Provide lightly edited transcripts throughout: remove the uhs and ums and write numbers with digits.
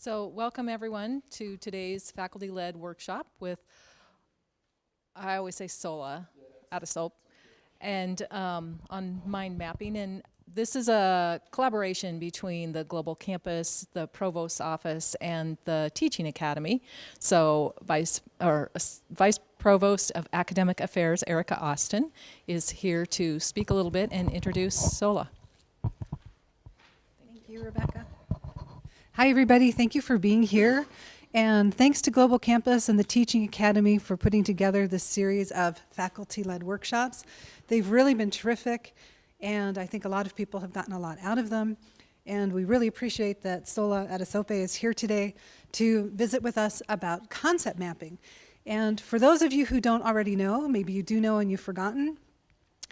So welcome everyone to today's faculty-led workshop with, I always say SOLA, Adesope, and on mind mapping. And this is a collaboration between the Global Campus, the Provost's Office, and the Teaching Academy. So Vice Provost of Academic Affairs, Erica Austin, is here to speak a little bit and introduce SOLA. Thank you, Rebecca. Hi, everybody. Thank you for being here. And thanks to Global Campus and the Teaching Academy for putting together this series of faculty-led workshops. They've really been terrific, and I think a lot of people have gotten a lot out of them. And we really appreciate that SOLA Adesope is here today to visit with us about concept mapping. And for those of you who don't already know, maybe you do know and you've forgotten,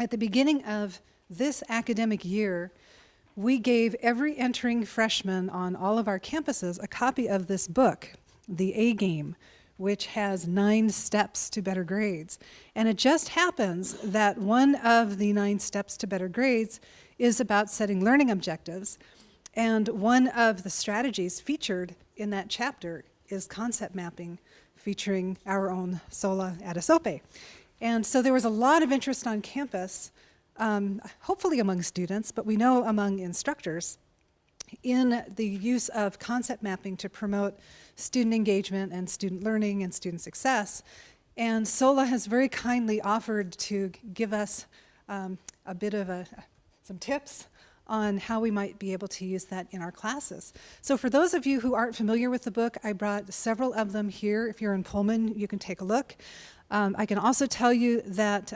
at the beginning of this academic year, we gave every entering freshman on all of our campuses a copy of this book, The A-Game, which has 9 steps to better grades. And it just happens that one of the 9 steps to better grades is about setting learning objectives. And one of the strategies featured in that chapter is concept mapping, featuring our own SOLA Adesope. And so there was a lot of interest on campus, hopefully among students, but we know among instructors, in the use of concept mapping to promote student engagement and student learning and student success. And SOLA has very kindly offered to give us a bit of some tips on how we might be able to use that in our classes. So for those of you who aren't familiar with the book, I brought several of them here. If you're in Pullman, you can take a look. I can also tell you that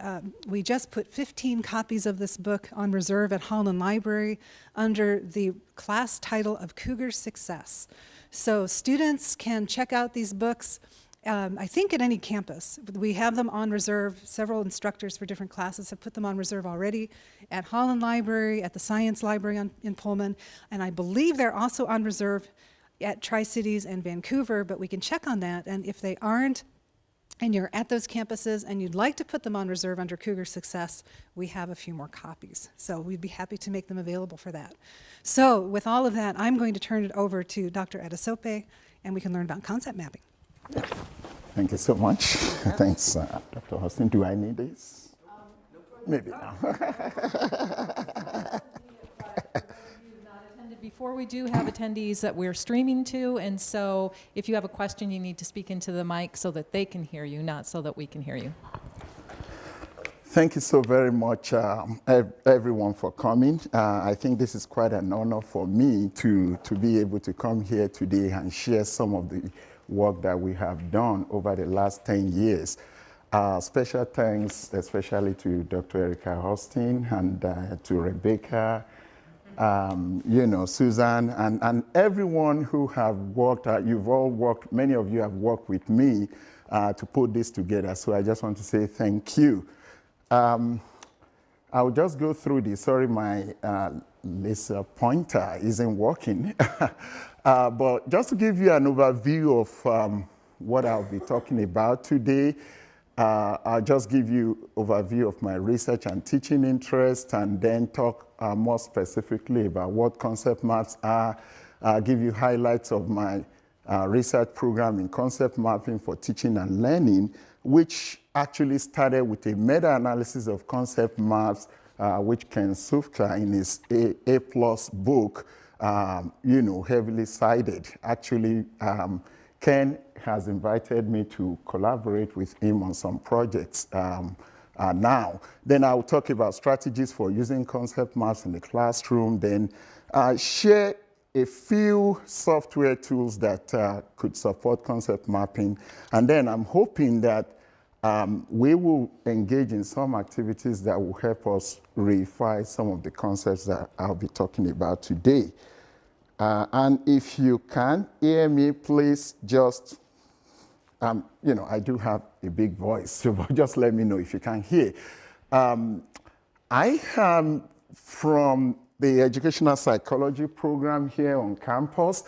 we just put 15 copies of this book on reserve at Holland Library under the class title of Cougar Success. So students can check out these books, I think at any campus. We have them on reserve. Several instructors for different classes have put them on reserve already at Holland Library, at the Science Library in Pullman, and I believe they're also on reserve at Tri-Cities and Vancouver, but we can check on that, and if they aren't, and you're at those campuses and you'd like to put them on reserve under Cougar Success, we have a few more copies. So we'd be happy to make them available for that. So with all of that, I'm going to turn it over to Dr. Adesope, and we can learn about concept mapping. Thank you so much. Thanks, Dr. Austin. Do I need this? Maybe now. Before we do have attendees that we're streaming to, and so if you have a question, you need to speak into the mic so that they can hear you, not so that we can hear you. Thank you so very much, everyone, for coming. I think this is quite an honor for me to be able to come here today and share some of the work that we have done over the last 10 years. Special thanks especially to Dr. Erica Austin and to Rebecca, Susan, and everyone who have worked, you've all worked, many of you have worked with me to put this together. So I just want to say thank you. I'll just go through this. Sorry, my laser pointer isn't working. But just to give you an overview of what I'll be talking about today, I'll just give you an overview of my research and teaching interest, and then talk more specifically about what concept maps are. I'll give you highlights of my research program in concept mapping for teaching and learning, which actually started with a meta-analysis of concept maps, which Ken Sufka in his A+ book, heavily cited. Actually, Ken has invited me to collaborate with him on some projects now. Then I'll talk about strategies for using concept maps in the classroom, then share a few software tools that could support concept mapping. And then I'm hoping that we will engage in some activities that will help us reify some of the concepts that I'll be talking about today. And if you can't hear me, please just, I do have a big voice, so just let me know if you can't hear. I am from the educational psychology program here on campus.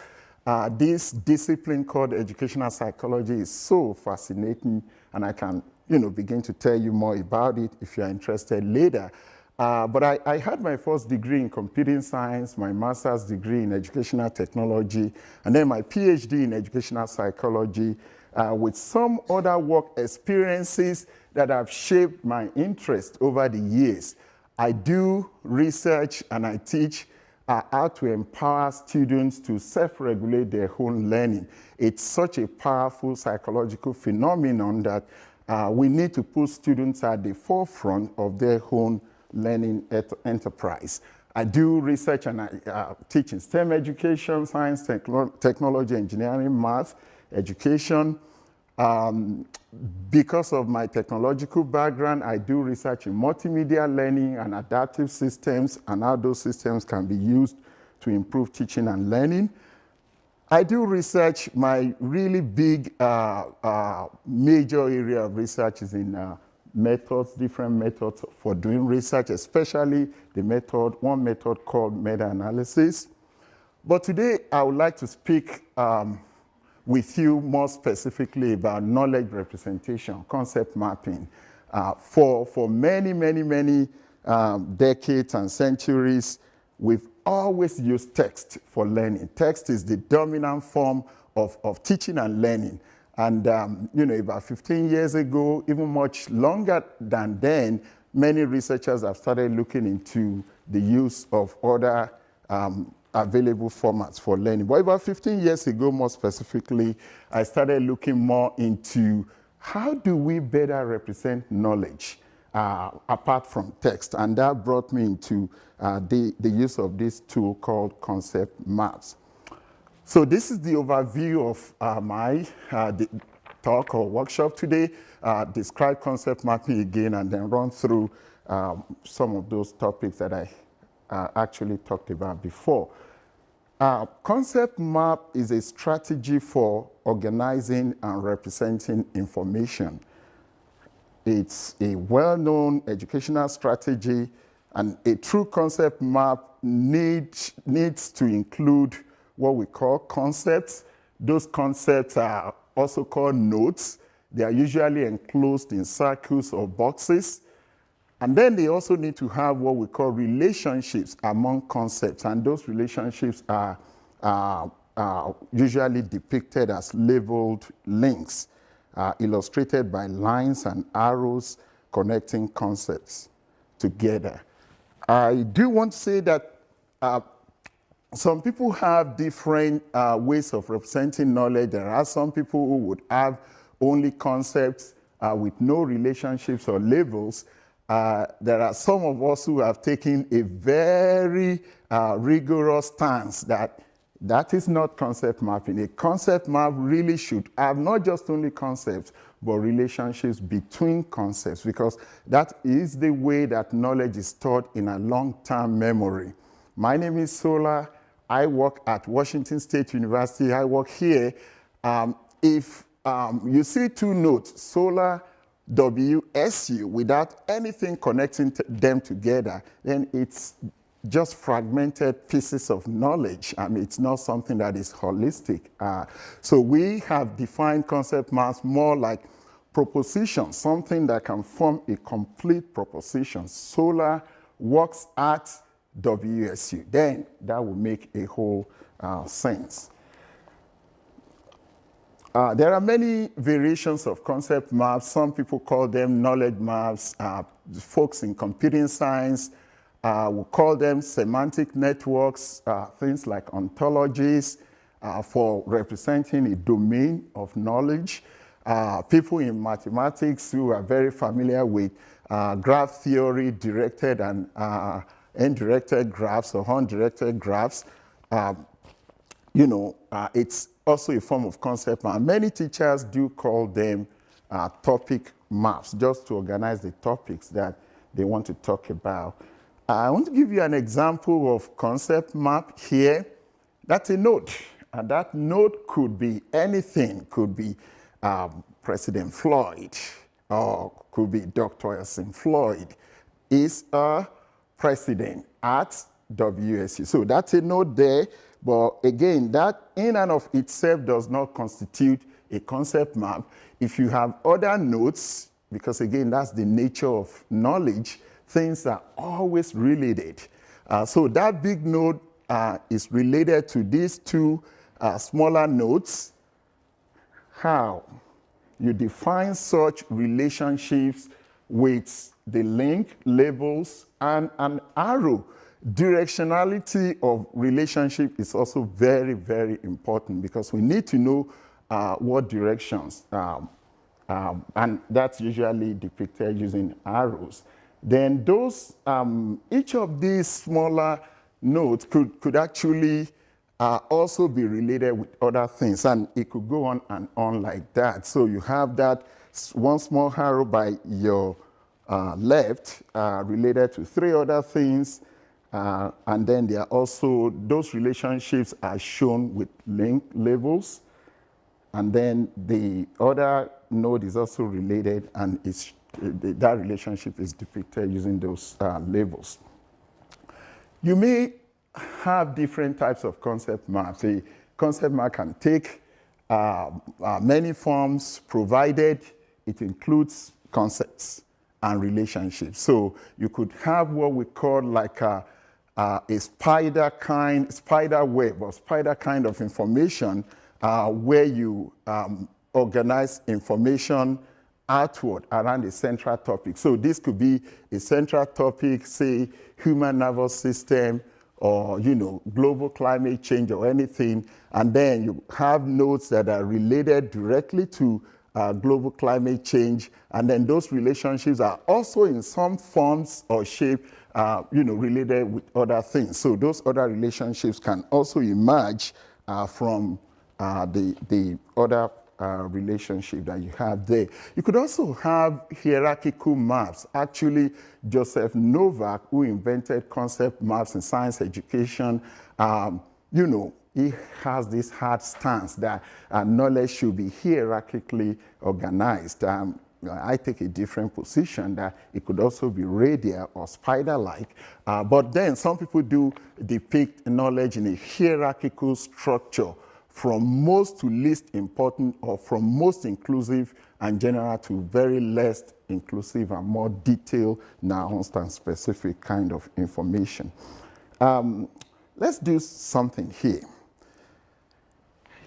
This discipline called educational psychology is so fascinating, and I can, begin to tell you more about it if you're interested later. But I had my first degree in computing science, my master's degree in educational technology, and then my PhD in educational psychology, with some other work experiences that have shaped my interest over the years. I do research and I teach how to empower students to self-regulate their own learning. It's such a powerful psychological phenomenon that we need to put students at the forefront of their own learning enterprise. I do research and I teach in STEM education, science, technology, engineering, math, education. Because of my technological background, I do research in multimedia learning and adaptive systems and how those systems can be used to improve teaching and learning. I do research. My really big major area of research is in methods, different methods for doing research, especially one method called meta-analysis. But today I would like to speak with you more specifically about knowledge representation, concept mapping. For many, many, many decades and centuries, we've always used text for learning. Text is the dominant form of teaching and learning. And about 15 years ago, even much longer than then, many researchers have started looking into the use of other available formats for learning. But about 15 years ago, more specifically, I started looking more into how do we better represent knowledge apart from text. And that brought me into the use of this tool called concept maps. So this is the overview of my talk or workshop today. Describe concept mapping again and then run through some of those topics that I actually talked about before. Concept map is a strategy for organizing and representing information. It's a well-known educational strategy, and a true concept map needs to include what we call concepts. Those concepts are also called nodes. They are usually enclosed in circles or boxes. And then they also need to have what we call relationships among concepts. And those relationships are usually depicted as labeled links, illustrated by lines and arrows connecting concepts together. I do want to say that some people have different ways of representing knowledge. There are some people who would have only concepts with no relationships or labels. There are some of us who have taken a very rigorous stance that is not concept mapping. A concept map really should have not just only concepts, but relationships between concepts, because that is the way that knowledge is stored in a long-term memory. My name is Sola. I work at Washington State University. I work here. If you see two notes, Sola WSU, without anything connecting them together, then it's just fragmented pieces of knowledge. I mean, it's not something that is holistic. So we have defined concept maps more like propositions, something that can form a complete proposition. Sola works at WSU. Then that will make a whole sense. There are many variations of concept maps. Some people call them knowledge maps. Folks in computing science will call them semantic networks, things like ontologies for representing a domain of knowledge. People in mathematics who are very familiar with graph theory, directed and indirected graphs or undirected graphs, it's also a form of concept map. Many teachers do call them topic maps, just to organize the topics that they want to talk about. I want to give you an example of concept map here. That's a node. And that node could be anything. Could be President Floyd, or could be Dr. Elson Floyd is a president at WSU. So that's a node there. But again, that in and of itself does not constitute a concept map. If you have other nodes, because again, that's the nature of knowledge, things are always related. So that big node is related to these two smaller nodes. How? You define such relationships with the link, labels, and an arrow. Directionality of relationship is also very, very important because we need to know what directions, and that's usually depicted using arrows. Then those, each of these smaller nodes could actually also be related with other things, and it could go on and on like that. So you have that one small arrow by your left related to three other things, and then there are also, those relationships are shown with link labels, and then the other node is also related, and that relationship is depicted using those labels. You may have different types of concept maps. A concept map can take many forms, provided it includes concepts and relationships. So you could have what we call like a spider web or spider kind of information where you organize information outward around a central topic. So this could be a central topic, say human nervous system, or global climate change or anything, and then you have nodes that are related directly to global climate change, and then those relationships are also in some forms or shape related with other things. So those other relationships can also emerge from the other relationship that you have there. You could also have hierarchical maps. Actually, Joseph Novak, who invented concept maps in science education, he has this hard stance that knowledge should be hierarchically organized. I take a different position that it could also be radial or spider-like. But then some people do depict knowledge in a hierarchical structure, from most to least important, or from most inclusive and general to very less inclusive and more detailed, nuanced, and specific kind of information. Let's do something here.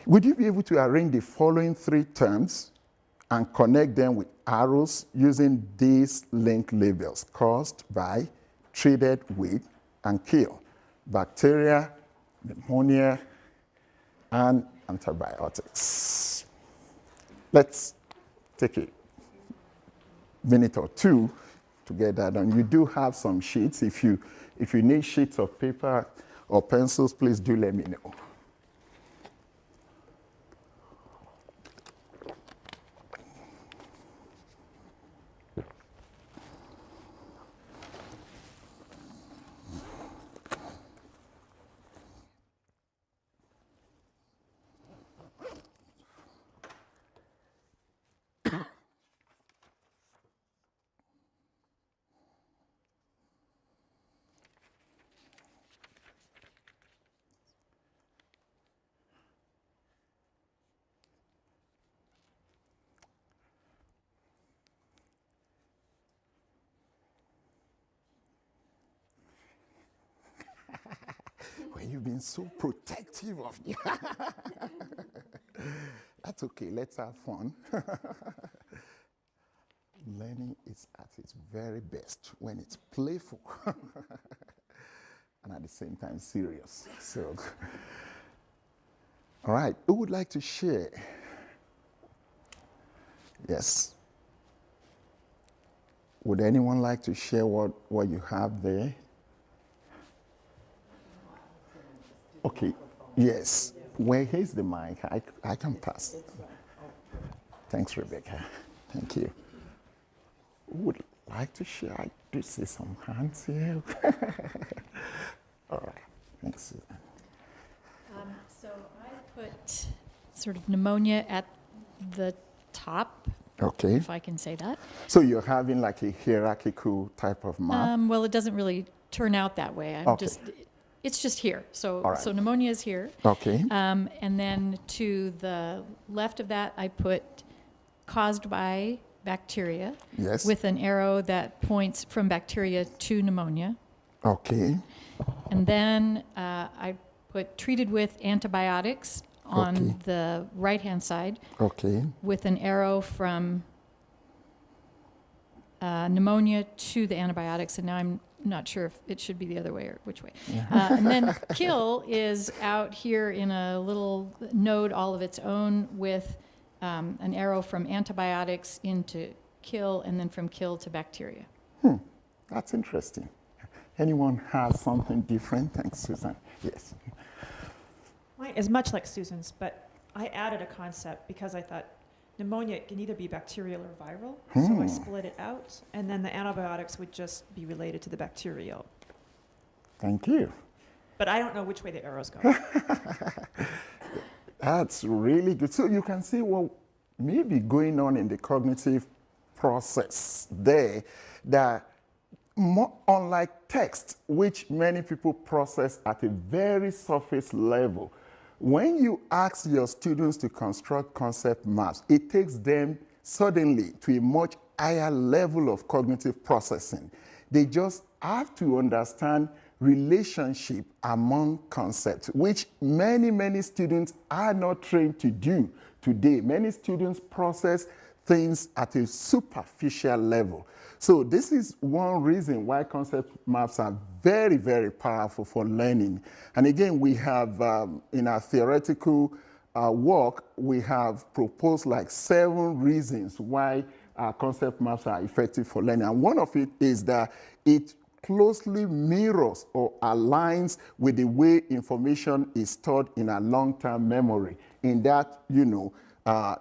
Would you be able to arrange the following three terms and connect them with arrows using these link labels: caused by, treated with, and killed? Bacteria, pneumonia, and antibiotics. Let's take a minute or two to get that done. You do have some sheets. If you need sheets of paper or pencils, please do let me know. Well, you've been so protective of me. That's okay, let's have fun. Learning is at its very best when it's playful and at the same time serious. So, all right, who would like to share? Yes. Would anyone like to share what you have there? Okay, yes. Where here's the mic, I can pass. Thanks, Rebecca. Thank you. Who would like to share? I do see some hands here. All right, thanks, Susan. So I put sort of pneumonia at the top, Okay. if I can say that. So you're having like a hierarchical type of map? Well, it doesn't really turn out that way. Okay. It's just here. So, All right. so pneumonia is here. Okay. And then to the left of that, I put caused by bacteria Yes. with an arrow that points from bacteria to pneumonia. Okay. And then I put treated with antibiotics on Okay. the right-hand side Okay. with an arrow from pneumonia to the antibiotics. And now I'm not sure if it should be the other way or which way. And then kill is out here in a little node all of its own with an arrow from antibiotics into kill and then from kill to bacteria. That's interesting. Anyone has something different? Thanks, Susan. Yes. Mine is much like Susan's, but I added a concept because I thought pneumonia can either be bacterial or viral. So I split it out, and then the antibiotics would just be related to the bacterial. Thank you. But I don't know which way the arrows go. That's really good. So you can see what may be going on in the cognitive process there that unlike text, which many people process at a very surface level, when you ask your students to construct concept maps, it takes them suddenly to a much higher level of cognitive processing. They just have to understand relationship among concepts, which many students are not trained to do today. Many students process things at a superficial level. So this is one reason why concept maps are very powerful for learning. And again, we have in our theoretical work, we have proposed like 7 reasons why concept maps are effective for learning. And one of it is that it closely mirrors or aligns with the way information is stored in a long-term memory, in that,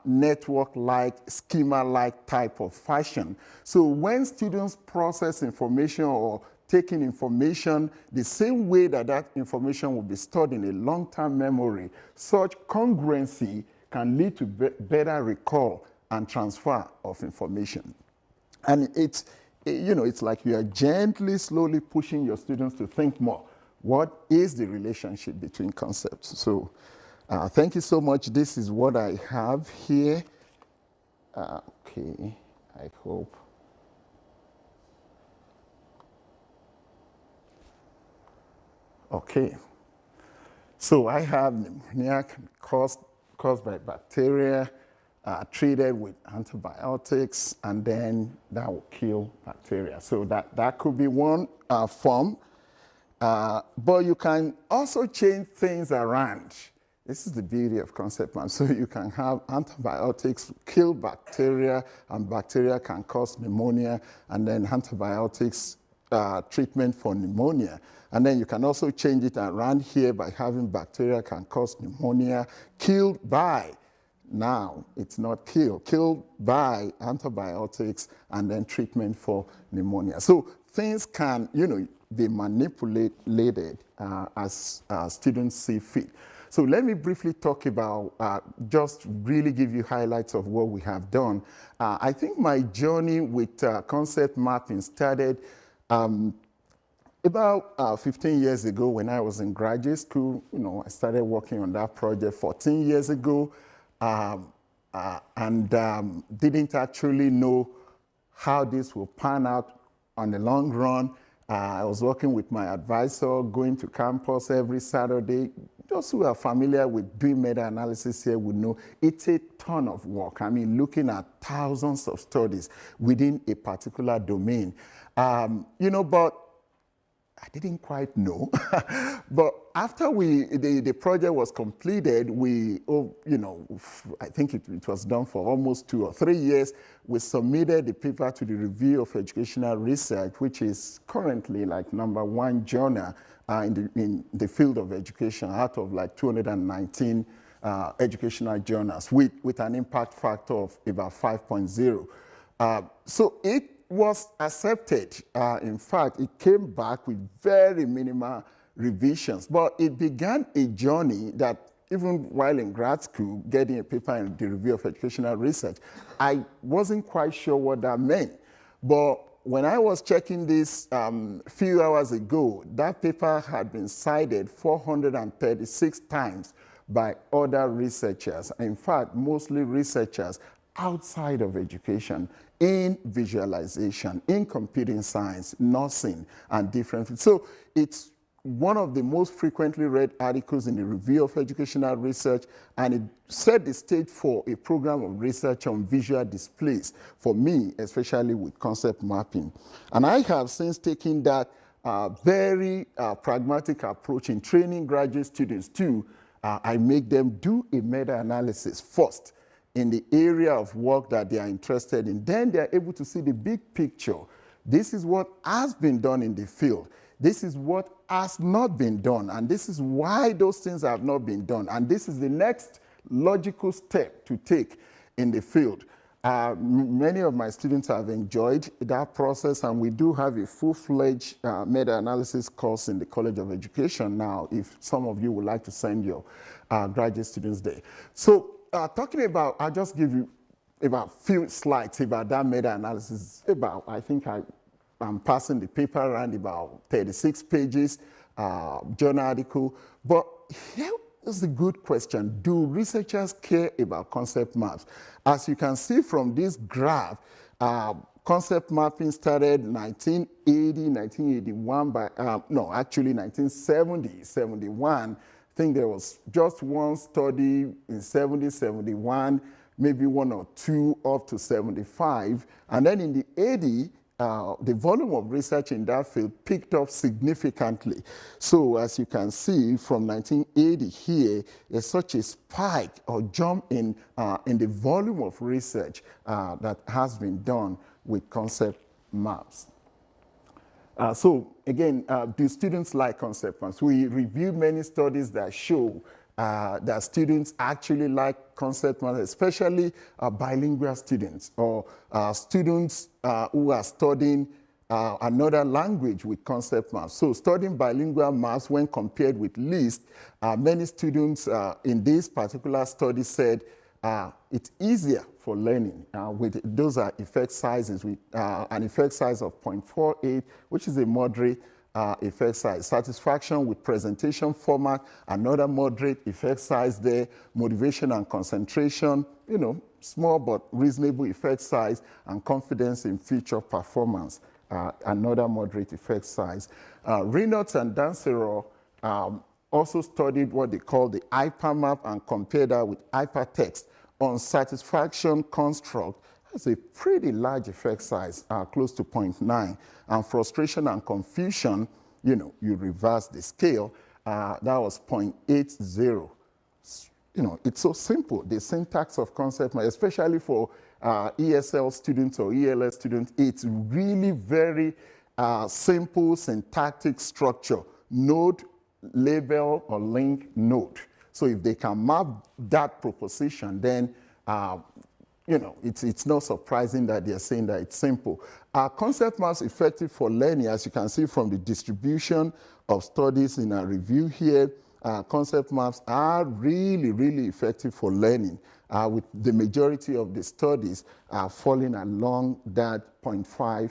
network-like, schema-like type of fashion. So when students process information or taking information the same way that that information will be stored in a long-term memory, such congruency can lead to better recall and transfer of information. And it's like you are gently, slowly pushing your students to think more. What is the relationship between concepts? So thank you so much. This is what I have here. Okay, I hope. Okay. So I have pneumonia caused by bacteria, treated with antibiotics, and then that will kill bacteria. So that could be one form. But you can also change things around. This is the beauty of concept maps. So you can have antibiotics kill bacteria, and bacteria can cause pneumonia, and then antibiotics treatment for pneumonia. And then you can also change it around here by having bacteria can cause pneumonia killed by. Now it's not killed by antibiotics and then treatment for pneumonia. So things can, be manipulated as students see fit. So let me briefly talk about, just really give you highlights of what we have done. I think my journey with concept mapping started about 15 years ago when I was in graduate school. I started working on that project 14 years ago. And didn't actually know how this will pan out on the long run. I was working with my advisor, going to campus every Saturday. Those who are familiar with doing meta-analysis here would know it's a ton of work. I mean, looking at thousands of studies within a particular domain. But I didn't quite know. But after the project was completed, I think it was done for almost 2 or 3 years. We submitted the paper to the Review of Educational Research, which is currently like #1 journal in the field of education out of like 219 educational journals with an impact factor of about 5.0. So it was accepted. In fact, it came back with very minimal revisions, but it began a journey that even while in grad school, getting a paper in the Review of Educational Research, I wasn't quite sure what that meant. But when I was checking this few hours ago, that paper had been cited 436 times by other researchers. In fact, mostly researchers outside of education, in visualization, in computing science, nursing, and different fields. So it's one of the most frequently read articles in the Review of Educational Research, and it set the stage for a program of research on visual displays for me, especially with concept mapping. And I have since taken that very pragmatic approach in training graduate students too. I make them do a meta-analysis first in the area of work that they are interested in. Then they are able to see the big picture. This is what has been done in the field. This is what has not been done, and this is why those things have not been done, and this is the next logical step to take in the field. Many of my students have enjoyed that process, and we do have a full-fledged meta-analysis course in the College of Education now, if some of you would like to send your graduate students there. So talking about, I'll just give you about a few slides about that meta-analysis. I think I'm passing the paper around about 36 pages, journal article. But here is the good question. Do researchers care about concept maps? As you can see from this graph, concept mapping started 1980, 1981, actually 1970, 71. I think there was just one study in 70, 71, maybe one or two up to 75. And then in the 80s, the volume of research in that field picked up significantly. So as you can see from 1980 here, there's such a spike or jump in the volume of research that has been done with concept maps. So again, do students like concept maps? We reviewed many studies that show that students actually like concept maps, especially bilingual students or students who are studying another language with concept maps. So studying bilingual maps when compared with lists, many students in this particular study said it's easier for learning. Those are effect sizes with an effect size of 0.48, which is a moderate effect size. Satisfaction with presentation format, another moderate effect size there. Motivation and concentration, small but reasonable effect size. And confidence in future performance, another moderate effect size. Reynolds and Dancero also studied what they call the hypermap and compared that with hypertext on satisfaction construct. That's a pretty large effect size, close to 0.9. And frustration and confusion, you reverse the scale, that was 0.80. It's so simple. The syntax of concept, especially for ESL students or ELS students, it's really very simple syntactic structure. Node, label, or link, node. So if they can map that proposition, then it's not surprising that they're saying that it's simple. Concept maps effective for learning, as you can see from the distribution of studies in our review here. Concept maps are really, really effective for learning, with the majority of the studies falling along that 0.5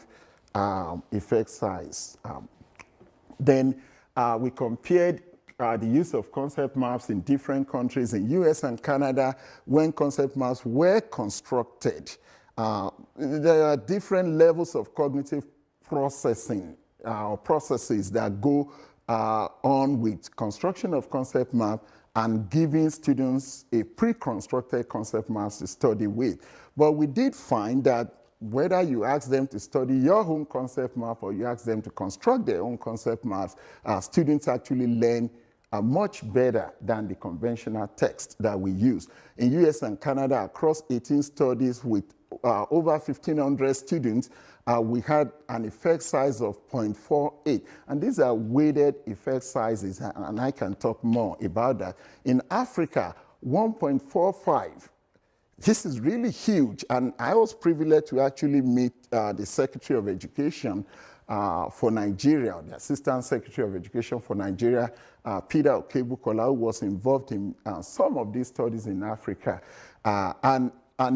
effect size. Then we compared the use of concept maps in different countries, in US and Canada, when concept maps were constructed. There are different levels of cognitive processing or processes that go on with construction of concept map and giving students a pre-constructed concept maps to study with. But we did find that whether you ask them to study your own concept map or you ask them to construct their own concept maps, students actually learn much better than the conventional text that we use. In US and Canada, across 18 studies with over 1,500 students, we had an effect size of 0.48. And these are weighted effect sizes, and I can talk more about that. In Africa, 1.45. This is really huge, and I was privileged to actually meet the Secretary of Education for Nigeria, the Assistant Secretary of Education for Nigeria, Peter Okebukola, who was involved in some of these studies in Africa. And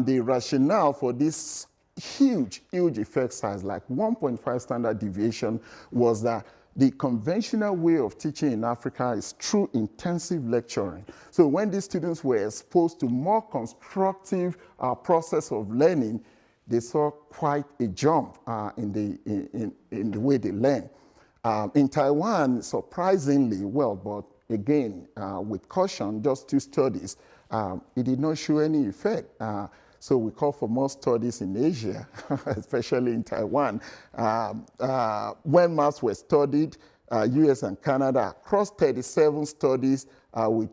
the rationale for this huge effect size, like 1.5 standard deviation, was that the conventional way of teaching in Africa is through intensive lecturing. So when these students were exposed to more constructive process of learning, they saw quite a jump in the way they learn. In Taiwan, surprisingly, well, but again, with caution, just 2 studies, it did not show any effect. So we call for more studies in Asia, especially in Taiwan. When maths were studied, US and Canada, across 37 studies with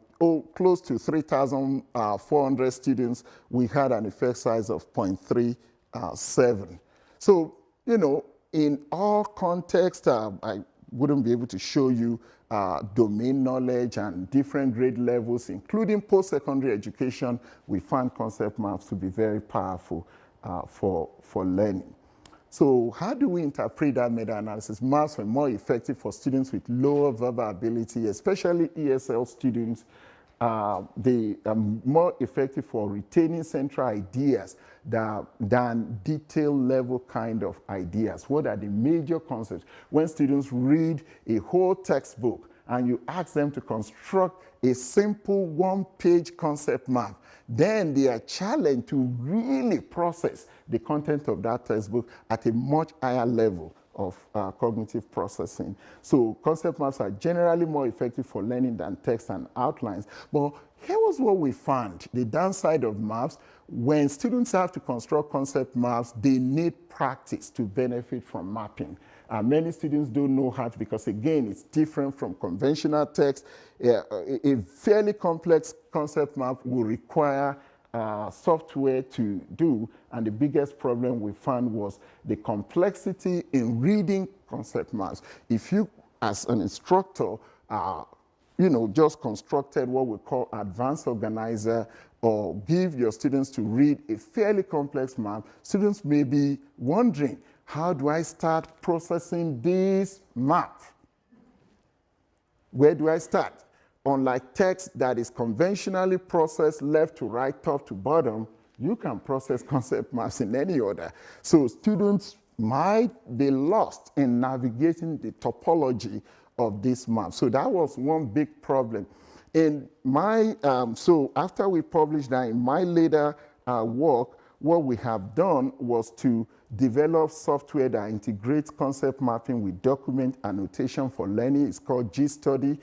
close to 3,400 students, we had an effect size of 0.37. So, you know, in all contexts, I wouldn't be able to show you domain knowledge and different grade levels, including post-secondary education. We found concept maps to be very powerful for learning. So how do we interpret that meta-analysis? Maps were more effective for students with lower verbal ability, especially ESL students. They are more effective for retaining central ideas than detail level kind of ideas. What are the major concepts? When students read a whole textbook and you ask them to construct a simple 1-page concept map, then they are challenged to really process the content of that textbook at a much higher level of cognitive processing. So concept maps are generally more effective for learning than text and outlines. But here was what we found. The downside of maps: when students have to construct concept maps, they need practice to benefit from mapping. Many students don't know how to, because again, it's different from conventional text. A fairly complex concept map will require software to do, and the biggest problem we found was the complexity in reading concept maps. If you, as an instructor, you know, just constructed what we call advanced organizer, or give your students to read a fairly complex map, students may be wondering, how do I start processing this map? Where do I start? Unlike text that is conventionally processed left to right, top to bottom, you can process concept maps in any order. So students might be lost in navigating the topology of this map. So that was one big problem. In my, so after we published that, in my later work, what we have done was to develop software that integrates concept mapping with document annotation for learning. It's called G-Study.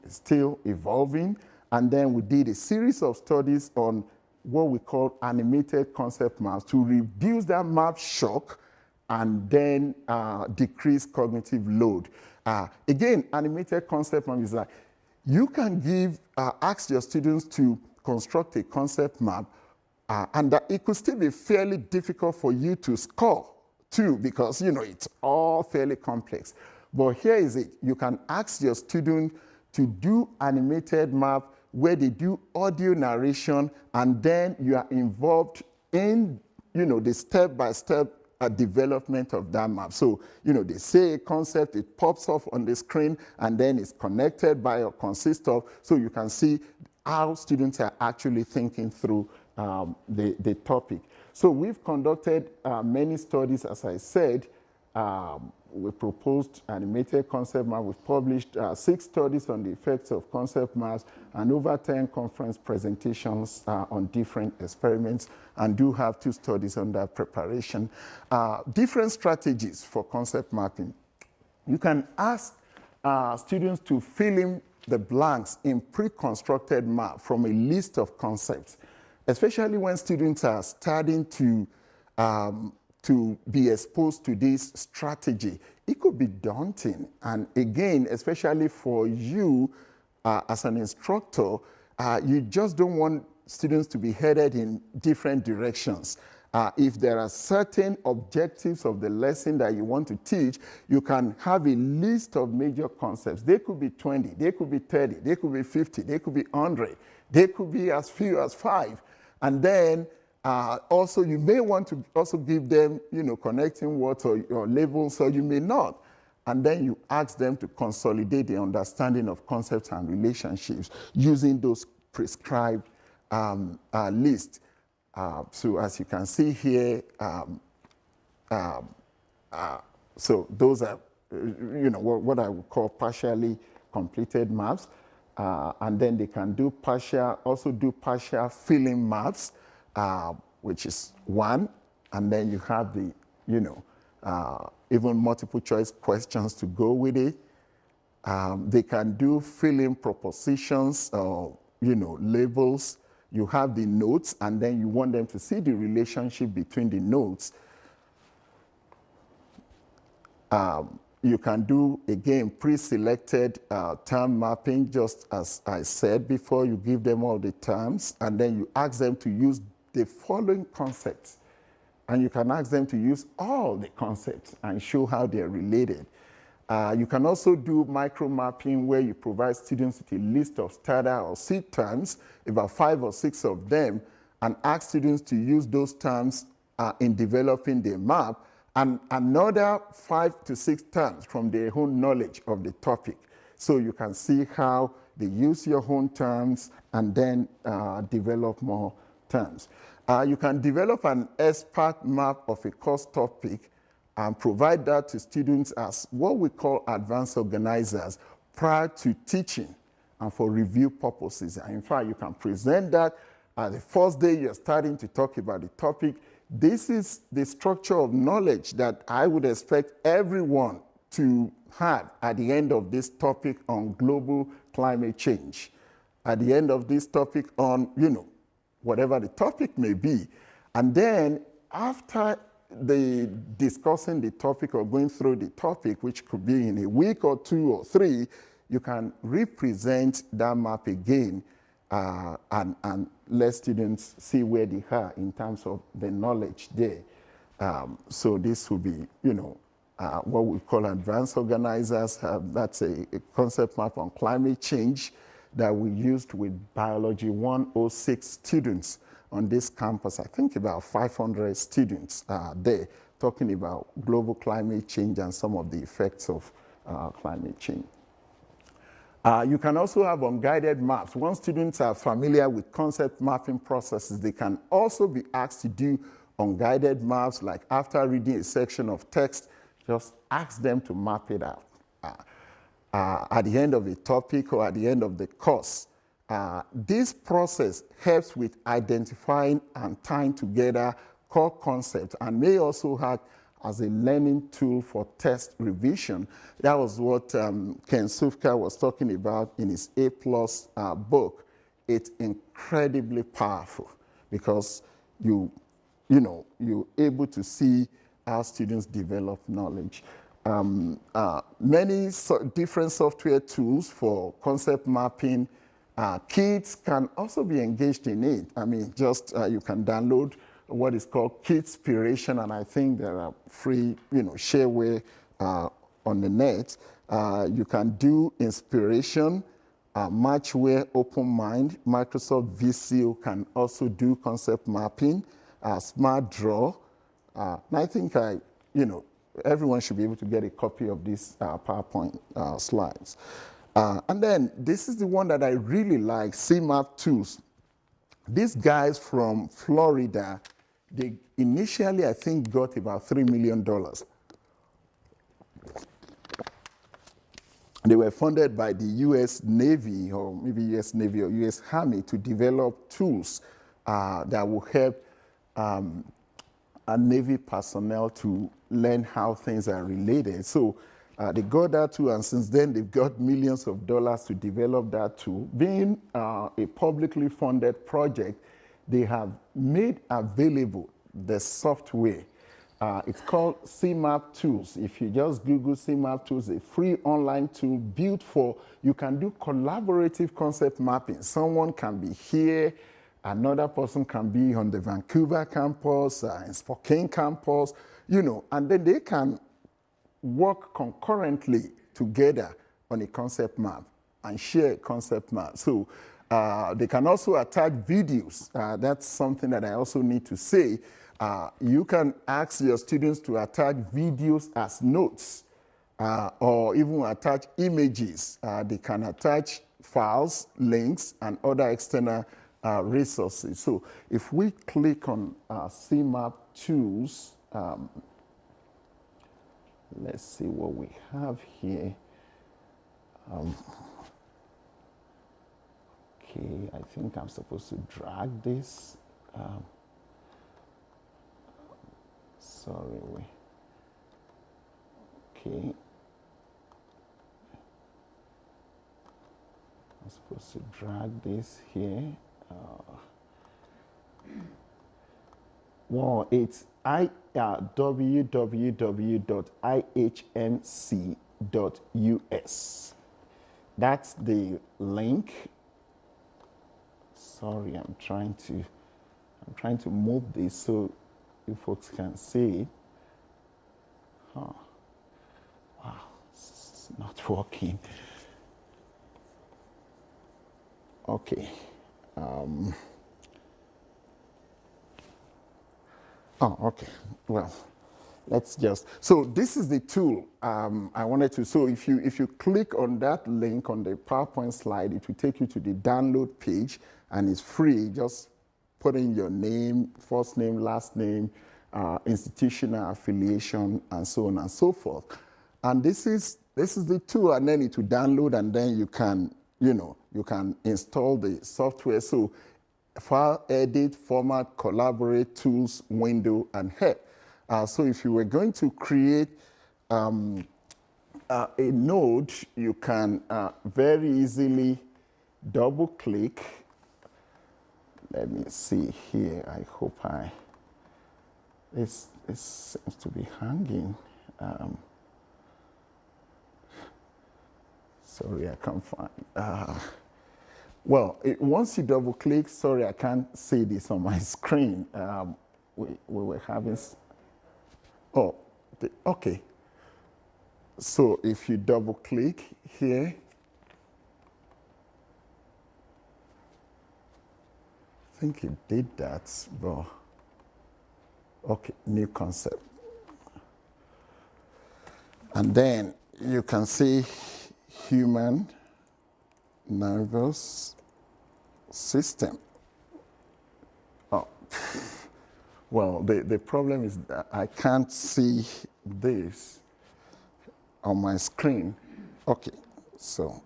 Still evolving. And then we did a series of studies on what we call animated concept maps to reduce that map shock and then decrease cognitive load. Again, animated concept map is like, you can give, ask your students to construct a concept map, and that it could still be fairly difficult for you to score too, because, you know, it's all fairly complex. But here is it. You can ask your student to do animated map where they do audio narration, and then you are involved in, you know, the step-by-step development of that map. So, you know, they say a concept, it pops off on the screen, and then it's connected by or consists of, so you can see how students are actually thinking through the topic. So we've conducted many studies, as I said. We proposed animated concept map. We've published 6 studies on the effects of concept maps and over 10 conference presentations on different experiments, and do have 2 studies under preparation. Different strategies for concept mapping. You can ask students to fill in the blanks in pre-constructed map from a list of concepts, especially when students are starting to be exposed to this strategy. It could be daunting. And again, especially for you as an instructor, you just don't want students to be headed in different directions. If there are certain objectives of the lesson that you want to teach, you can have a list of major concepts. They could be 20, they could be 30, they could be 50, they could be 100, they could be as few as 5. And then also, you may want to also give them, you know, connecting words or labels, or you may not. And then you ask them to consolidate the understanding of concepts and relationships using those prescribed lists. So as you can see here, so those are what I would call partially completed maps. And then they can do also do partial filling maps, which is one. And then you have the, even multiple choice questions to go with it. They can do filling propositions or, labels. You have the notes, and then you want them to see the relationship between the notes. You can do, again, pre-selected term mapping, just as I said before. You give them all the terms, and then you ask them to use the following concepts. And you can ask them to use all the concepts and show how they're related. You can also do micro-mapping, where you provide students with a list of starter or seed terms, about 5 or 6 of them, and ask students to use those terms in developing the map, and another 5 to 6 terms from their own knowledge of the topic. So you can see how they use your own terms and then develop more terms. You can develop an expert map of a course topic and provide that to students as what we call advanced organizers prior to teaching and for review purposes. And in fact, you can present that the first day you're starting to talk about the topic. This is the structure of knowledge that I would expect everyone to have at the end of this topic on global climate change, at the end of this topic on, whatever the topic may be. And then after discussing the topic or going through the topic, which could be in a week or 2 or 3, you can represent that map again and let students see where they are in terms of the knowledge there. So this will be, what we call advanced organizers. That's a concept map on climate change that we used with Biology 106 students on this campus. I think about 500 students there, talking about global climate change and some of the effects of climate change. You can also have unguided maps. Once students are familiar with concept mapping processes, they can also be asked to do unguided maps, like after reading a section of text, just ask them to map it out. At the end of a topic or at the end of the course, this process helps with identifying and tying together core concepts and may also act as a learning tool for test revision. That was what Ken Sufka was talking about in his A+ book. It's incredibly powerful because you're able to see how students develop knowledge. Many different software tools for concept mapping. Kids can also be engaged in it. I mean, you can download what is called Kidspiration, and I think there are free, shareware on the net. You can do inspiration, Matchware, OpenMind, Microsoft VCO can also do concept mapping, Smart Draw. And I think everyone should be able to get a copy of these PowerPoint slides. And then this is the one that I really like, CMAP tools. These guys from Florida, they initially, I think, got about $3 million. They were funded by the U.S. Navy, or maybe U.S. Navy or U.S. Army, to develop tools that will help Navy personnel to learn how things are related. So they got that tool, and since then they've got millions of dollars to develop that tool. Being a publicly funded project, they have made available the software. It's called CMAP Tools. If you just Google CMAP Tools, a free online tool built for, you can do collaborative concept mapping. Someone can be here, another person can be on the Vancouver campus, in Spokane campus, and then they can work concurrently together on a concept map and share a concept map. So they can also attach videos. That's something that I also need to say. You can ask your students to attach videos as notes or even attach images. They can attach files, links, and other external resources. So if we click on CMAP Tools, let's see what we have here. Okay, I think I'm supposed to drag this. Sorry, okay. I'm supposed to drag this here. Well, it's www.ihmc.us. That's the link. Sorry, I'm trying to move this so you folks can see it. Huh. Wow, it's not working. Okay. Oh, okay. Well, let's just. So this is the tool I wanted to. So if you click on that link on the PowerPoint slide, it will take you to the download page, and it's free. Just put in your name, first name, last name, institutional affiliation, and so on and so forth. And this is the tool, and then it will download, and then you can install the software. So file, edit, format, collaborate, tools, window, and help. So if you were going to create a node, you can very easily double click. Let me see here. I hope this seems to be hanging. Sorry, I can't find. Well, once you double click, sorry, I can't see this on my screen. We were having. Okay. So if you double click here, I think it did that, but okay, new concept. And then you can see human nervous system. Oh, well, the problem is that I can't see this on my screen. Okay, so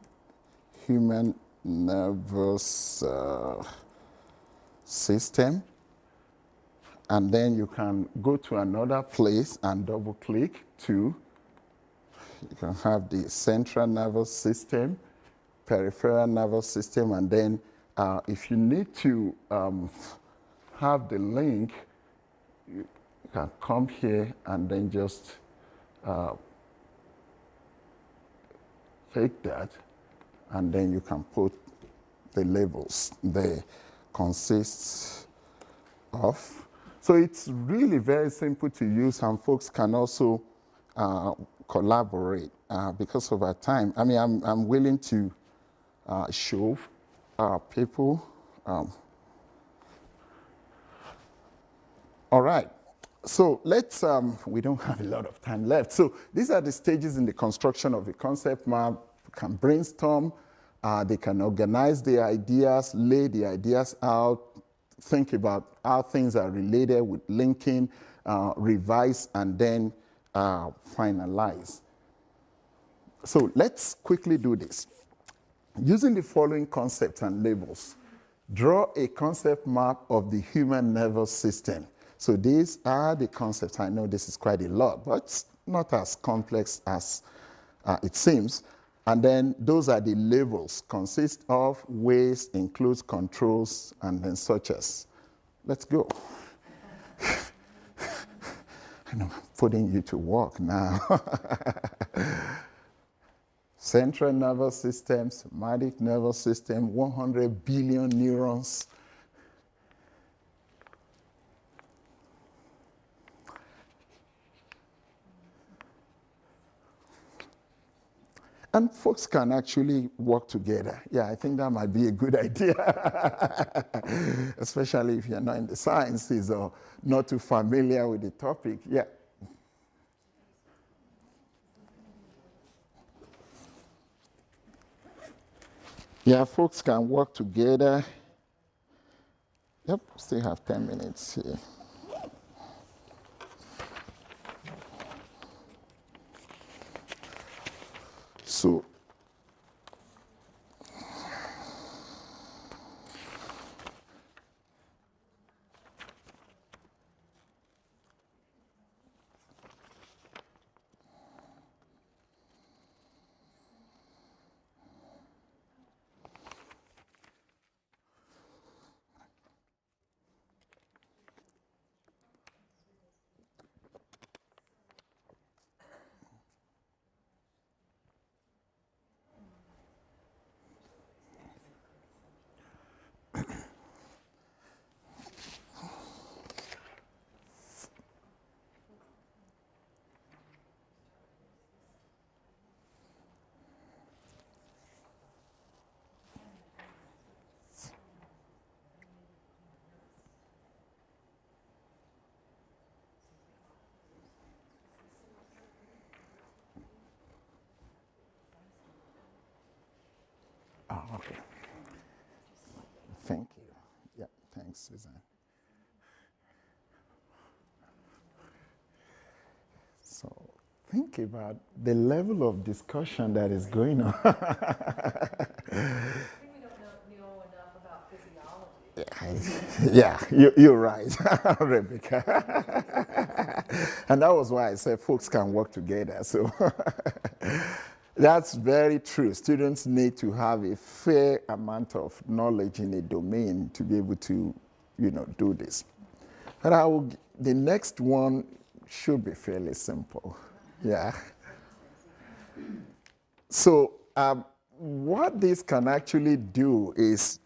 human nervous system. And then you can go to another place and double click to, you can have the central nervous system, peripheral nervous system, and then if you need to have the link, you can come here and then just take that, and then you can put the labels there. Consists of. So it's really very simple to use, and folks can also collaborate because of our time. I mean, I'm willing to show people. All right. So let's, we don't have a lot of time left. So these are the stages in the construction of a concept map. You can brainstorm. They can organize the ideas, lay the ideas out, think about how things are related with linking, revise, and then finalize. So let's quickly do this. Using the following concepts and labels, draw a concept map of the human nervous system. So these are the concepts. I know this is quite a lot, but it's not as complex as it seems. And then those are the labels. Consist of, ways, includes, controls, and then such as. Let's go. I know I'm putting you to work now. Central nervous system, somatic nervous system, 100 billion neurons. And folks can actually work together. Yeah, I think that might be a good idea, especially if you're not in the sciences or not too familiar with the topic. Yeah. Yeah, folks can work together. Yep, still have 10 minutes here. So, okay. Thank you. Yeah, thanks, Susan. So think about the level of discussion that is going on. I think we don't know enough about physiology. Yeah, you're right, Rebecca. And that was why I said folks can work together. So that's very true. Students need to have a fair amount of knowledge in a domain to be able to, do this. And the next one should be fairly simple. Yeah. So what this can actually do is,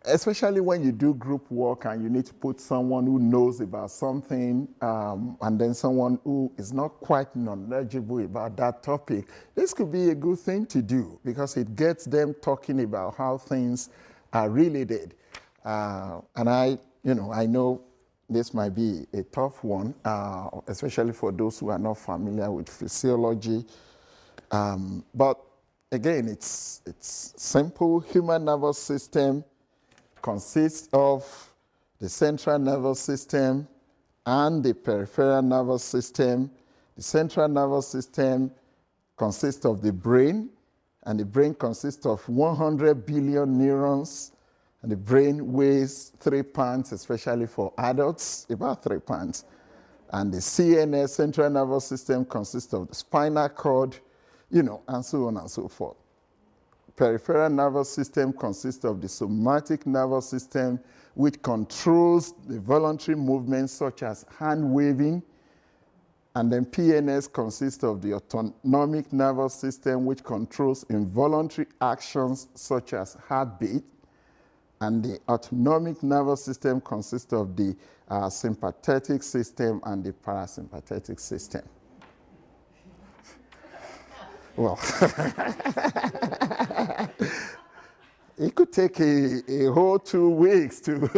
especially when you do group work and you need to put someone who knows about something and then someone who is not quite knowledgeable about that topic, this could be a good thing to do because it gets them talking about how things are really did. And I know this might be a tough one, especially for those who are not familiar with physiology. But again, it's simple. Human nervous system consists of the central nervous system and the peripheral nervous system. The central nervous system consists of the brain, and the brain consists of 100 billion neurons, and the brain weighs 3 pounds, especially for adults, about 3 pounds. And the CNS, central nervous system, consists of the spinal cord, and so on and so forth. Peripheral nervous system consists of the somatic nervous system, which controls the voluntary movements such as hand waving. And then PNS consists of the autonomic nervous system, which controls involuntary actions such as heartbeat. And the autonomic nervous system consists of the sympathetic system and the parasympathetic system. Well, it could take a whole 2 weeks to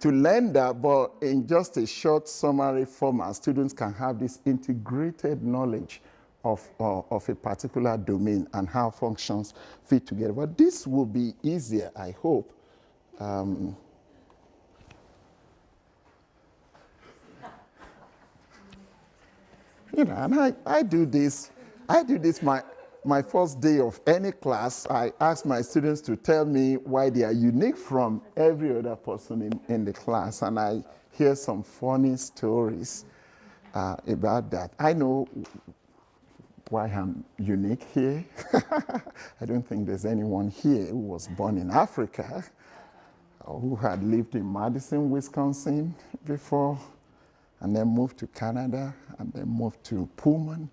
learn that, but in just a short summary format, students can have this integrated knowledge of a particular domain and how functions fit together. But this will be easier, I hope. And I do this my first day of any class. I ask my students to tell me why they are unique from every other person in the class, and I hear some funny stories about that. I know why I'm unique here. I don't think there's anyone here who was born in Africa or who had lived in Madison, Wisconsin before, and then moved to Canada, and then moved to Pullman.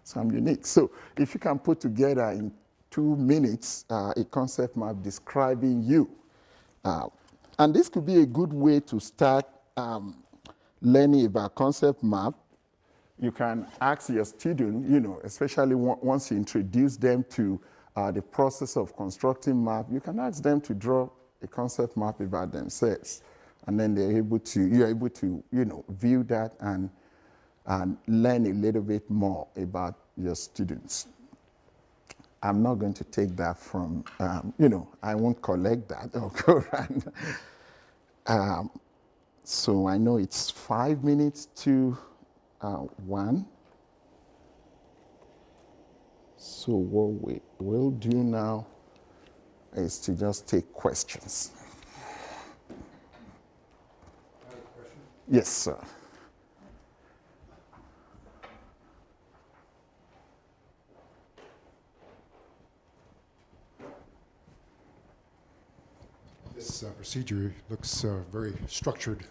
So I'm unique. So if you can put together in 2 minutes a concept map describing you, and this could be a good way to start learning about concept map. You can ask your student, especially once you introduce them to the process of constructing map, you can ask them to draw a concept map about themselves. And then you're able to, view that and learn a little bit more about your students. I'm not going to take that from, I won't collect that or go around. So I know it's 5 minutes to 1. So what we will do now is to just take questions. I have a question. Yes, sir. This procedure looks very structured,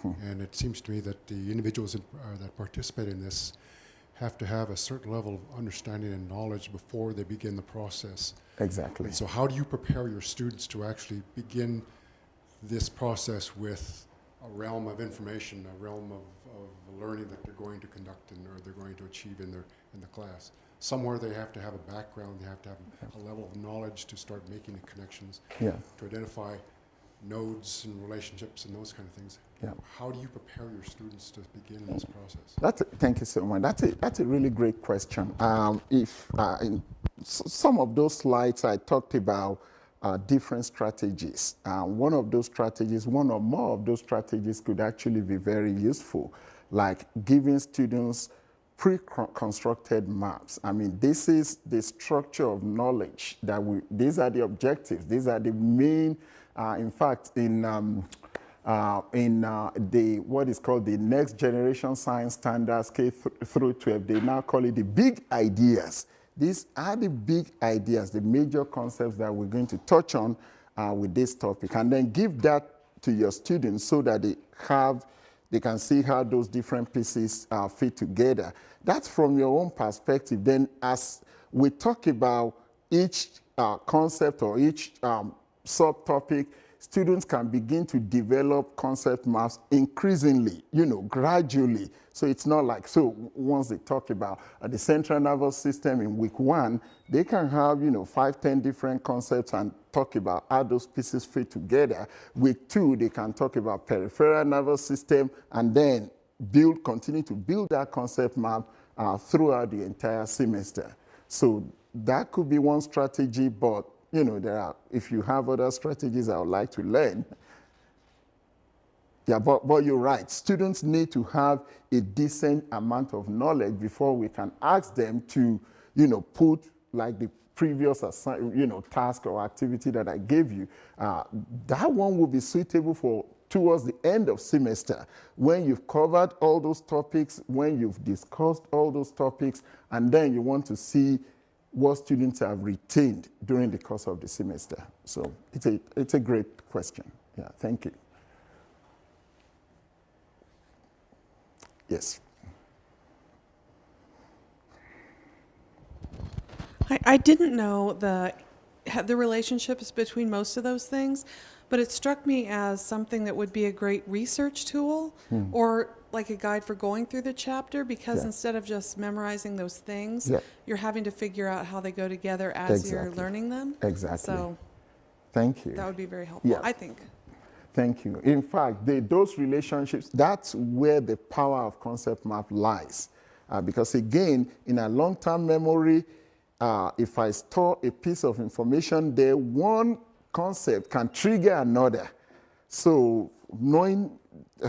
and it seems to me that the individuals that participate in this have to have a certain level of understanding and knowledge before they begin the process. Exactly. And so how do you prepare your students to actually begin this process with a realm of information, a realm of learning that they're going to conduct or they're going to achieve in the class? Somewhere they have to have a background, they have to have a level of knowledge to start making the connections, Yeah. to identify nodes and relationships and those kind of things. Yeah. How do you prepare your students to begin this process? Thank you so much. That's a really great question. In some of those slides I talked about different strategies. One of those strategies, one or more of those strategies could actually be very useful, like giving students pre-constructed maps. I mean, this is the structure of knowledge these are the objectives. These are the main, in fact, in what is called the next generation science standards, K through 12, they now call it the big ideas. These are the big ideas, the major concepts that we're going to touch on with this topic, and then give that to your students so that they can see how those different pieces fit together. That's from your own perspective. Then as we talk about each concept or each subtopic, students can begin to develop concept maps increasingly, gradually. So it's not like, so once they talk about the central nervous system in week 1, they can have, 5, 10 different concepts and talk about how those pieces fit together. Week 2, they can talk about peripheral nervous system and then continue to build that concept map throughout the entire semester. So that could be one strategy, but if you have other strategies I would like to learn. Yeah, but you're right. Students need to have a decent amount of knowledge before we can ask them to, put like the previous task or activity that I gave you. That one will be suitable towards the end of semester, when you've covered all those topics, when you've discussed all those topics, and then you want to see what students have retained during the course of the semester. So it's a great question. Yeah, thank you. Yes. I didn't know the relationships between most of those things, but it struck me as something that would be a great research tool or like a guide for going through the chapter, because instead of just memorizing those things, you're having to figure out how they go together as you're learning them. Exactly. So thank you. that would be very helpful, I think. Thank you. In fact, those relationships, that's where the power of concept map lies. Because again, in a long-term memory, if I store a piece of information there, one concept can trigger another. So knowing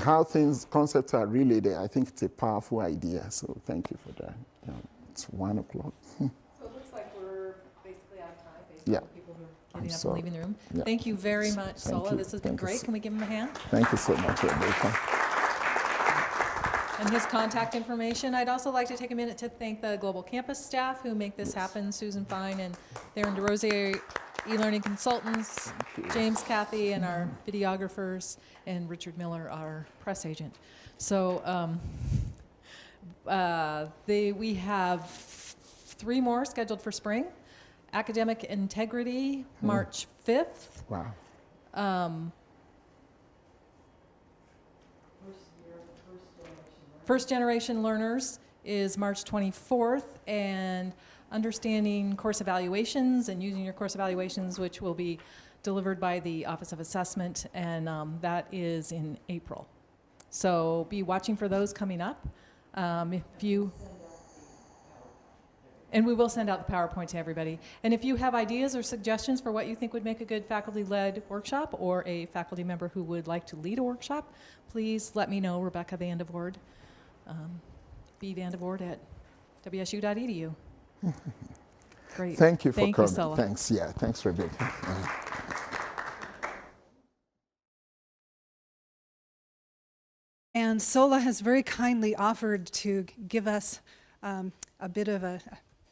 how concepts are related, I think it's a powerful idea. So thank you for that. Yeah, it's 1 o'clock. So it looks like we're basically out of time based Yeah. on the people who are getting up sorry. and leaving the room. Yeah. Thank you very much, Thank Sola. you. This has been Thank you great. so- Can we give him a hand? Thank you so much, Rebecca. And his contact information. I'd also like to take a minute to thank the Global Campus staff who make this happen, Susan Fine and Darren DeRosier, e-learning consultants, James Cathy, and our videographers, and Richard Miller, our press agent. So we have 3 more scheduled for spring. Academic Integrity, March 5th. Wow. First Generation Learners is March 24th, and Understanding Course Evaluations and Using Your Course Evaluations, which will be delivered by the Office of Assessment, and that is in April. So be watching for those coming up. And we will send out the PowerPoint to everybody. And if you have ideas or suggestions for what you think would make a good faculty-led workshop, or a faculty member who would like to lead a workshop, please let me know, Rebecca Vandevord, bvandevord at wsu.edu. Great. Thank you for Thank you, coming. Sola. Thanks. Yeah, thanks, Rebecca. And Sola has very kindly offered to give us a bit of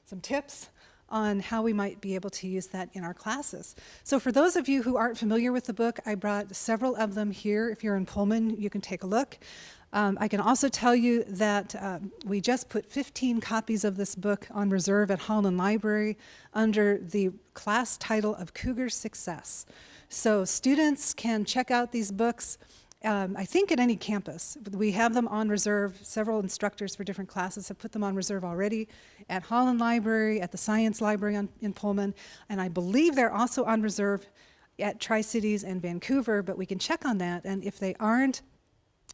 some tips on how we might be able to use that in our classes. So for those of you who aren't familiar with the book, I brought several of them here. If you're in Pullman, you can take a look. I can also tell you that we just put 15 copies of this book on reserve at Holland Library under the class title of Cougar Success. So students can check out these books, I think at any campus. We have them on reserve. Several instructors for different classes have put them on reserve already at Holland Library, at the Science Library in Pullman, and I believe they're also on reserve at Tri-Cities and Vancouver, but we can check on that, and if they aren't,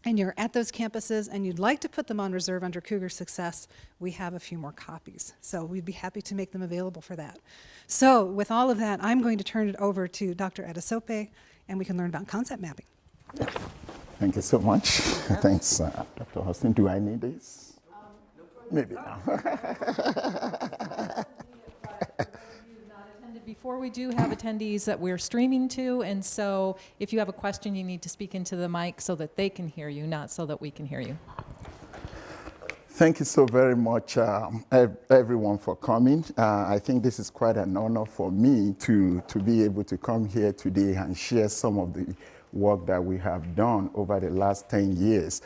and you're at those campuses and you'd like to put them on reserve under Cougar Success, we have a few more copies. So we'd be happy to make them available for that. So with all of that, I'm going to turn it over to Dr. Adesope, and we can learn about concept mapping. Thank you so much. Thanks, Dr. Austin. Do I need this? Maybe now. Before we do have attendees that we're streaming to, and so if you have a question, you need to speak into the mic so that they can hear you, not so that we can hear you. Thank you so very much, everyone, for coming. I think this is quite an honor for me to be able to come here today and share some of the work that we have done over the last 10 years.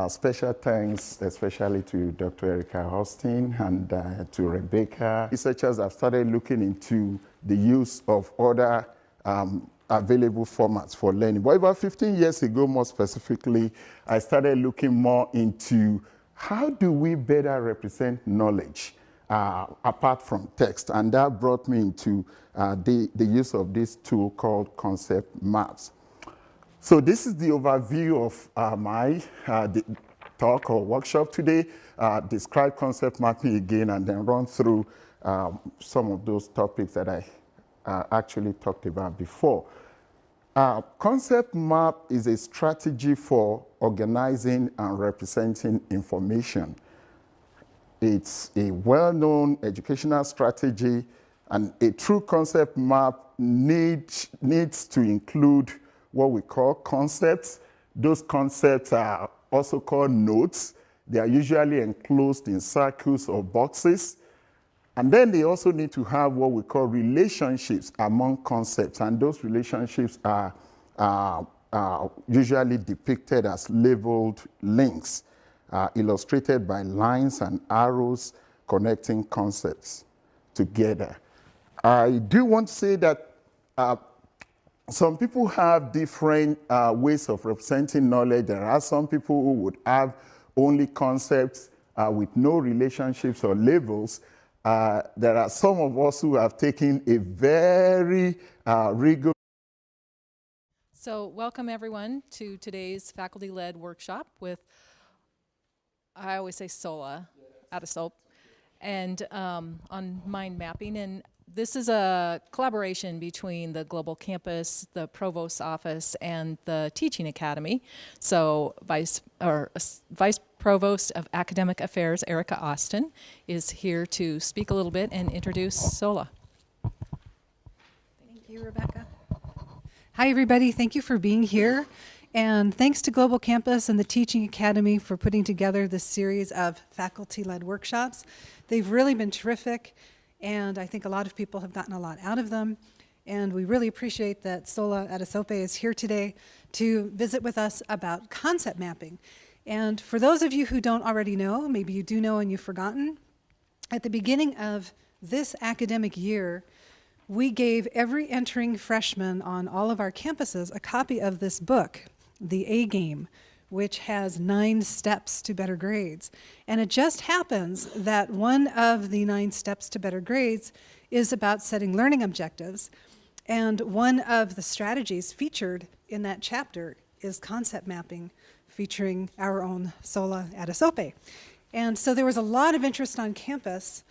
Special thanks especially to Dr. Erica Austin and to Rebecca. Researchers have started looking into the use of other available formats for learning. But about 15 years ago, more specifically, I started looking more into how do we better represent knowledge apart from text. And that brought me into the use of this tool called concept maps. So this is the overview of my talk or workshop today. Describe concept mapping again and then run through some of those topics that I actually talked about before. Concept map is a strategy for organizing and representing information. It's a well-known educational strategy, and a true concept map needs to include what we call concepts. Those concepts are also called nodes. They are usually enclosed in circles or boxes. And then they also need to have what we call relationships among concepts. And those relationships are usually depicted as labeled links, illustrated by lines and arrows connecting concepts together. I do want to say that some people have different ways of representing knowledge. There are some people who would have only concepts with no relationships or labels. There are some of us who have taken a very rigorous. So welcome everyone to today's faculty-led workshop with, I always say Sola, Adesope, and on mind mapping. And this is a collaboration between the Global Campus, the Provost's Office, and the Teaching Academy. So Vice Provost of Academic Affairs, Erica Austin, is here to speak a little bit and introduce Sola. Thank you, Rebecca. Hi, everybody. Thank you for being here. And thanks to Global Campus and the Teaching Academy for putting together this series of faculty-led workshops. They've really been terrific, and I think a lot of people have gotten a lot out of them. And we really appreciate that Sola Adesope is here today to visit with us about concept mapping. And for those of you who don't already know, maybe you do know and you've forgotten, at the beginning of this academic year, we gave every entering freshman on all of our campuses a copy of this book, The A-Game, which has 9 steps to better grades. And it just happens that one of the 9 steps to better grades is about setting learning objectives. And one of the strategies featured in that chapter is concept mapping, featuring our own Sola Adesope. And so there was a lot of interest on campus,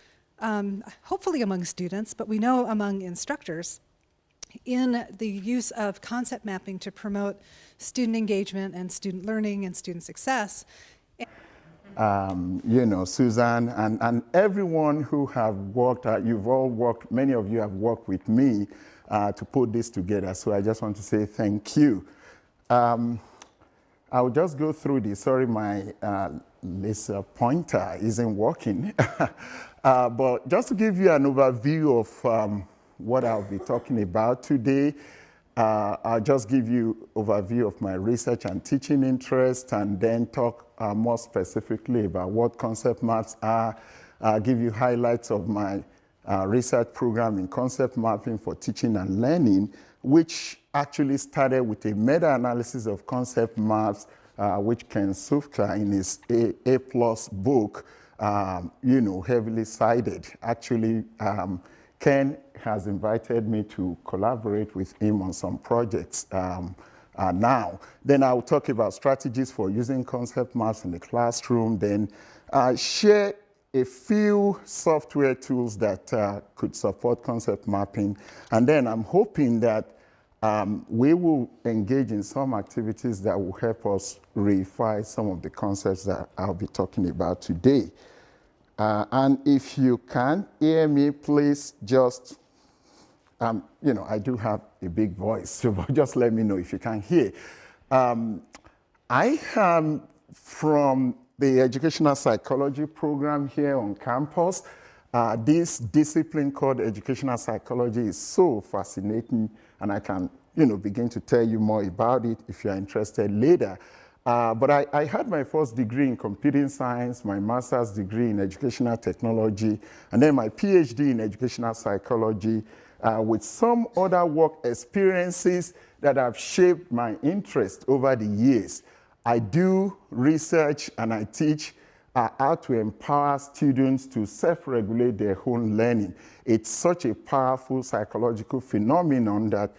hopefully among students, but we know among instructors, in the use of concept mapping to promote student engagement and student learning and student success. Susan, and everyone who have worked, you've all worked, many of you have worked with me to put this together. So I just want to say thank you. I'll just go through this. Sorry, my this pointer isn't working. But just to give you an overview of what I'll be talking about today, I'll just give you an overview of my research and teaching interest, and then talk more specifically about what concept maps are. I'll give you highlights of my research program in concept mapping for teaching and learning, which actually started with a meta-analysis of concept maps, which Ken Sufka in his A+ book, heavily cited. Actually, Ken has invited me to collaborate with him on some projects now. Then I'll talk about strategies for using concept maps in the classroom, then share a few software tools that could support concept mapping. And then I'm hoping that we will engage in some activities that will help us reify some of the concepts that I'll be talking about today. And if you can't hear me, please just, I do have a big voice, so just let me know if you can't hear. I am from the educational psychology program here on campus. This discipline called educational psychology is so fascinating, and I can, begin to tell you more about it if you're interested later. But I had my first degree in computing science, my master's degree in educational technology, and then my PhD in educational psychology, with some other work experiences that have shaped my interest over the years. I do research and I teach how to empower students to self-regulate their own learning. It's such a powerful psychological phenomenon that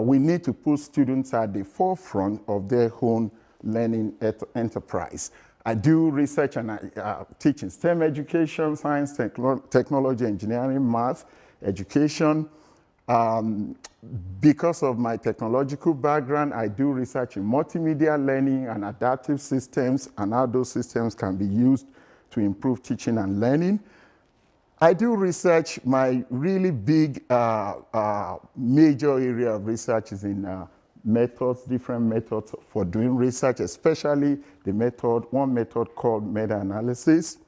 we need to put students at the forefront of their own learning enterprise. I do research and I teach in STEM education, science, technology, engineering, math, education. Because of my technological background, I do research in multimedia learning and adaptive systems, and how those systems can be used to improve teaching and learning. I do research. My really big major area of research is in methods, different methods for doing research, especially one method called meta-analysis.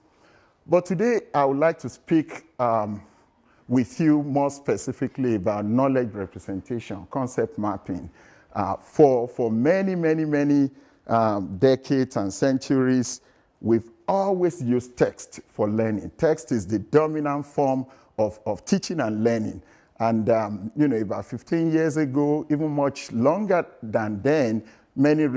But today I would like to speak with you more specifically about knowledge representation, concept mapping. For many, many, many decades and centuries, we've always used text for learning. Text is the dominant form of teaching and learning. And about 15 years ago, even much longer than then, many